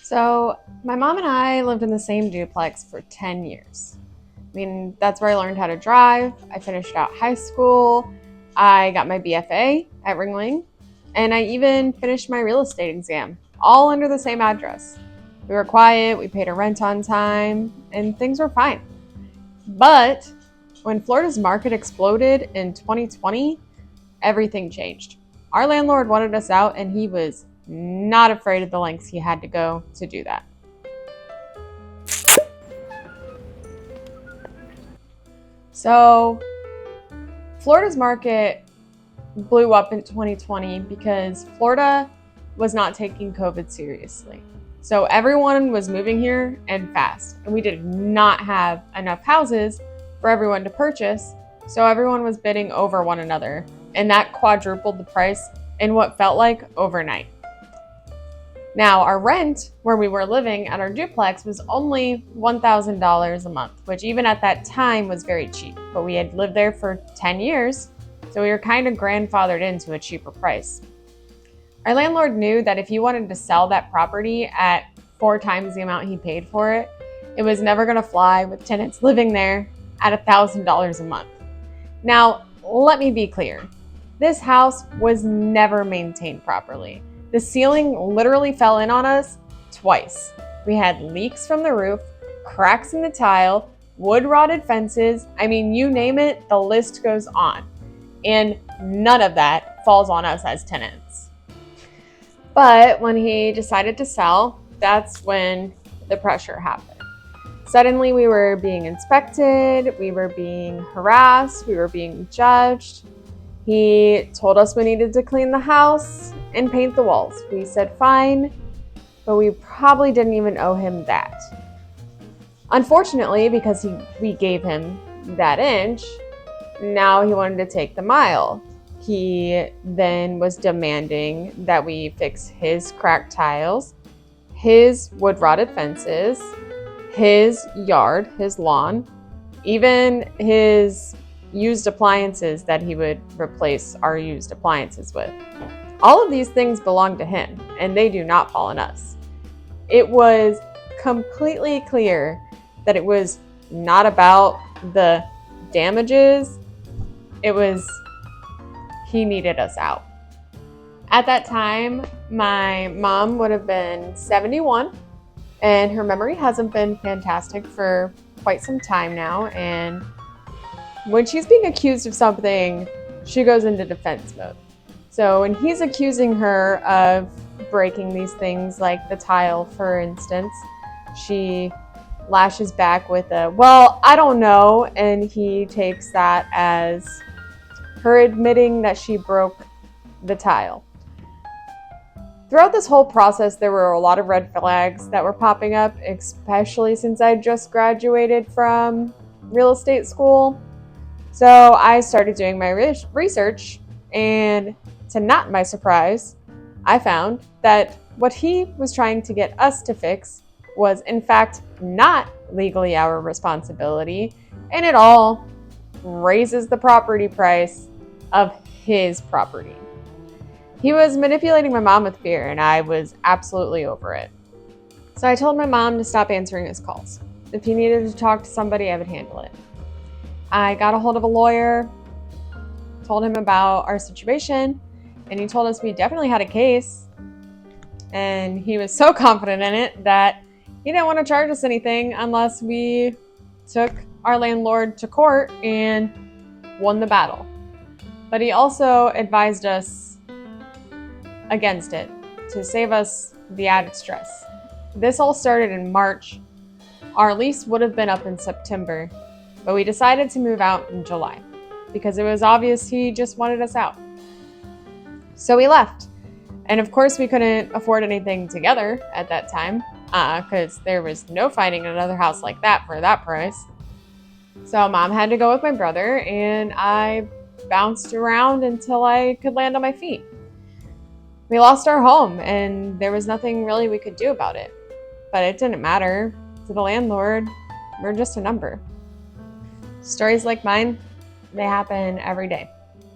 So, my mom and I lived in the same duplex for 10 years. I mean, that's where I learned how to drive. I finished out high school. I got my BFA at Ringling, and I even finished my real estate exam, all under the same address. We were quiet, we paid our rent on time, and things were fine. But when Florida's market exploded in 2020, everything changed. Our landlord wanted us out, and he was not afraid of the lengths he had to go to do that. So, Florida's market blew up in 2020 because Florida was not taking COVID seriously. So, everyone was moving here and fast, and we did not have enough houses for everyone to purchase. So, everyone was bidding over one another, and that quadrupled the price in what felt like overnight. Now, our rent where we were living at our duplex was only $1,000 a month, which even at that time was very cheap. But we had lived there for 10 years, so we were kind of grandfathered into a cheaper price. Our landlord knew that if he wanted to sell that property at 4 times the amount he paid for it, it was never going to fly with tenants living there at $1,000 a month. Now, let me be clear. This house was never maintained properly. The ceiling literally fell in on us twice. We had leaks from the roof, cracks in the tile, wood-rotted fences. I mean, you name it, the list goes on. And none of that falls on us as tenants. But when he decided to sell, that's when the pressure happened. Suddenly we were being inspected, we were being harassed, we were being judged. He told us we needed to clean the house and paint the walls. We said fine, but we probably didn't even owe him that. Unfortunately, because we gave him that inch, now he wanted to take the mile. He then was demanding that we fix his cracked tiles, his wood-rotted fences, his yard, his lawn, even his used appliances that he would replace our used appliances with. All of these things belong to him, and they do not fall on us. It was completely clear that it was not about the damages. It was he needed us out. At that time, my mom would have been 71, and her memory hasn't been fantastic for quite some time now, and when she's being accused of something, she goes into defense mode. So when he's accusing her of breaking these things, like the tile, for instance, she lashes back with a, well, I don't know, and he takes that as her admitting that she broke the tile. Throughout this whole process, there were a lot of red flags that were popping up, especially since I just graduated from real estate school. So I started doing my research, and to not my surprise, I found that what he was trying to get us to fix was in fact not legally our responsibility, and it all raises the property price of his property. He was manipulating my mom with fear, and I was absolutely over it. So I told my mom to stop answering his calls. If he needed to talk to somebody, I would handle it. I got a hold of a lawyer, told him about our situation, and he told us we definitely had a case. And he was so confident in it that he didn't want to charge us anything unless we took our landlord to court and won the battle. But he also advised us against it to save us the added stress. This all started in March. Our lease would have been up in September, but we decided to move out in July because it was obvious he just wanted us out. So we left. And of course, we couldn't afford anything together at that time because there was no finding another house like that for that price. So mom had to go with my brother, and I bounced around until I could land on my feet. We lost our home, and there was nothing really we could do about it. But it didn't matter. To the landlord, we're just a number. Stories like mine, they happen every day,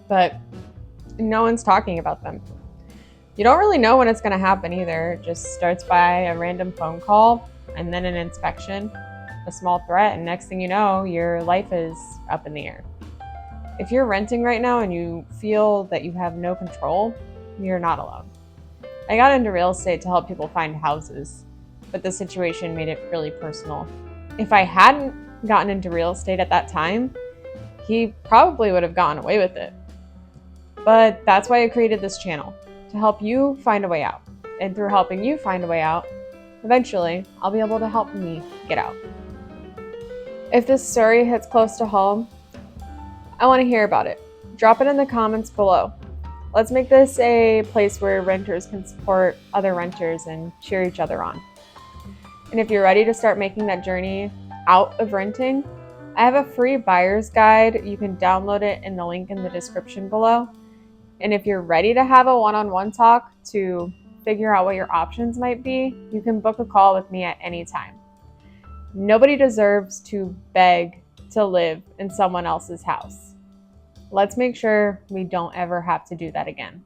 but no one's talking about them. You don't really know when it's going to happen either. It just starts by a random phone call and then an inspection, a small threat, and next thing you know, your life is up in the air. If you're renting right now and you feel that you have no control, you're not alone. I got into real estate to help people find houses, but the situation made it really personal. If I hadn't gotten into real estate at that time, he probably would have gotten away with it. But that's why I created this channel, to help you find a way out. And through helping you find a way out, eventually I'll be able to help me get out. If this story hits close to home, I want to hear about it. Drop it in the comments below. Let's make this a place where renters can support other renters and cheer each other on. And if you're ready to start making that journey out of renting, I have a free buyer's guide. You can download it in the link in the description below. And if you're ready to have a one-on-one talk to figure out what your options might be, you can book a call with me at any time. Nobody deserves to beg to live in someone else's house. Let's make sure we don't ever have to do that again.